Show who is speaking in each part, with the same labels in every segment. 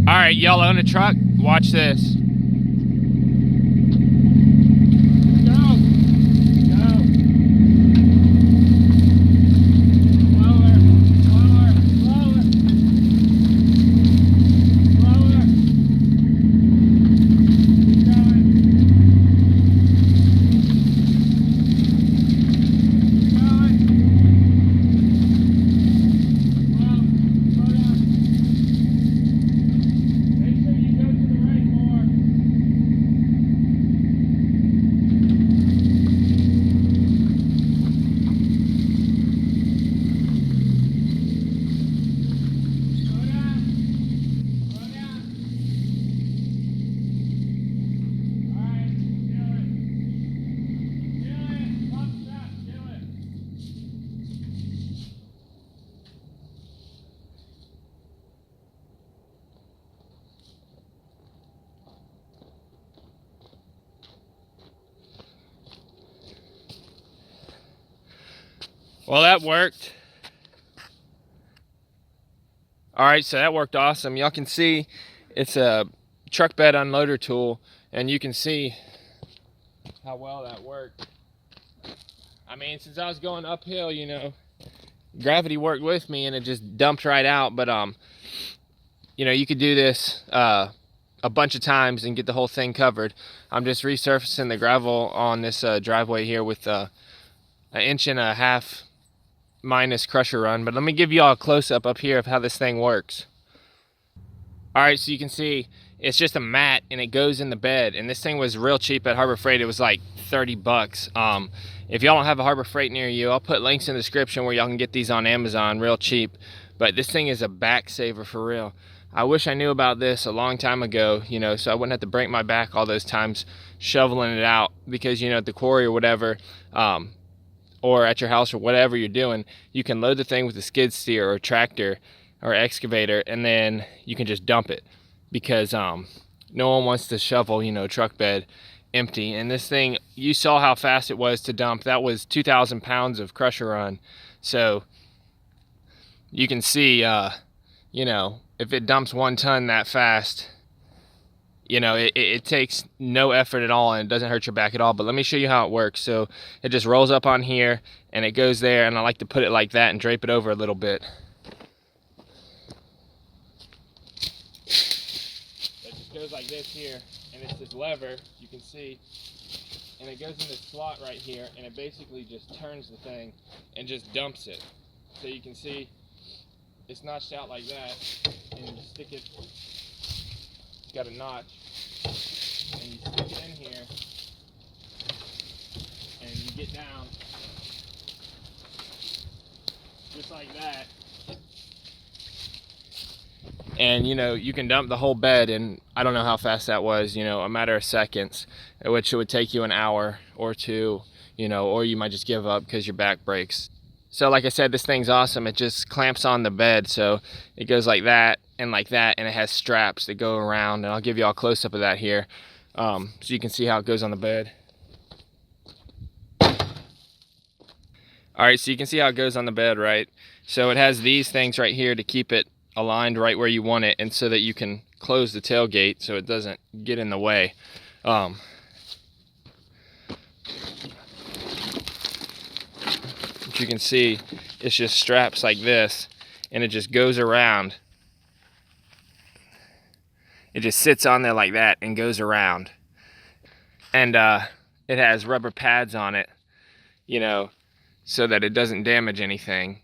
Speaker 1: All right, y'all own a truck? Watch this. Well, that worked. All right, so that worked awesome. Y'all can see it's a truck bed unloader tool, and you can see how well that worked. I mean, since I was going uphill, you know, gravity worked with me and it just dumped right out. But you know, you could do this a bunch of times and get the whole thing covered. I'm just resurfacing the gravel on this driveway here with an 1.5 inch minus crusher run. But let me give you all a close-up up here of how this thing works. All right, so you can see it's just a mat and it goes in the bed, and this thing was real cheap at Harbor Freight. It was like 30 bucks. If y'all don't have a Harbor Freight near you, I'll put links in the description where y'all can get these on Amazon real cheap. But this thing is a back saver for real. I wish I knew about this a long time ago, you know, so I wouldn't have to break my back all those times shoveling it out, because, you know, at the quarry or whatever, or at your house or whatever you're doing, you can load the thing with a skid steer or a tractor or excavator, and then you can just dump it, because no one wants to shovel, you know, truck bed empty. And this thing, you saw how fast it was to dump. That was 2,000 pounds of crusher run. So you can see, you know, if it dumps 1 ton that fast, you know, it takes no effort at all, and it doesn't hurt your back at all. But let me show you how it works. So it just rolls up on here and it goes there, and I like to put it like that and drape it over a little bit. It just goes like this here, and it's this lever, you can see, and it goes in this slot right here, and it basically just turns the thing and just dumps it. So you can see it's notched out like that, and you stick it, it's got a notch, and you stick it in here, and you get down just like that, and you know, you can dump the whole bed in, I don't know how fast that was, you know, a matter of seconds, which it would take you an hour or two, you know, or you might just give up because your back breaks. So like I said, this thing's awesome. It just clamps on the bed, so it goes like that, and it has straps that go around, and I'll give you all a close-up of that here, so you can see how it goes on the bed. All right, so you can see how it goes on the bed, right? So it has these things right here to keep it aligned right where you want it, and so that you can close the tailgate so it doesn't get in the way. You can see it's just straps like this, and it just goes around. It just sits on there like that and goes around, and it has rubber pads on it, you know, so that it doesn't damage anything.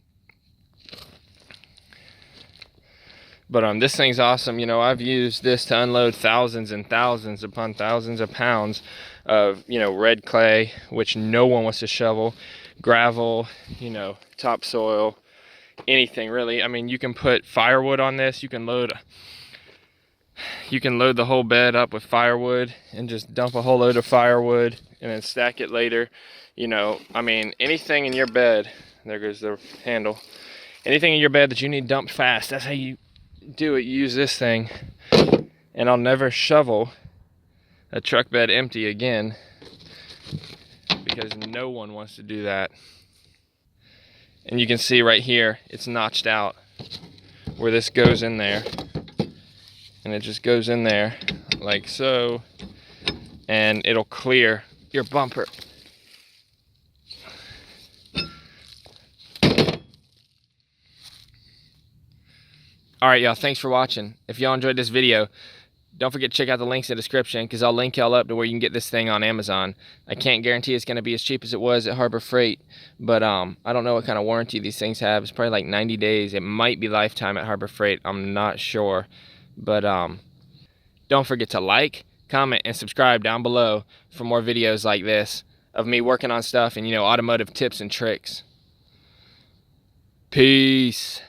Speaker 1: But this thing's awesome. You know, I've used this to unload thousands and thousands upon thousands of pounds of, you know, red clay, which no one wants to shovel, gravel, you know, topsoil, anything really. I mean, you can put firewood on this. You can load the whole bed up with firewood and just dump a whole load of firewood and then stack it later. You know, I mean, anything in your bed, there goes the handle, anything in your bed that you need dumped fast, that's how you do it. You use this thing, and I'll never shovel a truck bed empty again, because no one wants to do that. And you can see right here, it's notched out where this goes in there. and it just goes in there like so, and it'll clear your bumper. Alright y'all, thanks for watching. If y'all enjoyed this video, don't forget to check out the links in the description, because I'll link y'all up to where you can get this thing on Amazon. I can't guarantee it's going to be as cheap as it was at Harbor Freight, but I don't know what kind of warranty these things have. It's probably like 90 days. It might be lifetime at Harbor Freight. I'm not sure. But don't forget to like, comment, and subscribe down below for more videos like this of me working on stuff and, you know, automotive tips and tricks. Peace.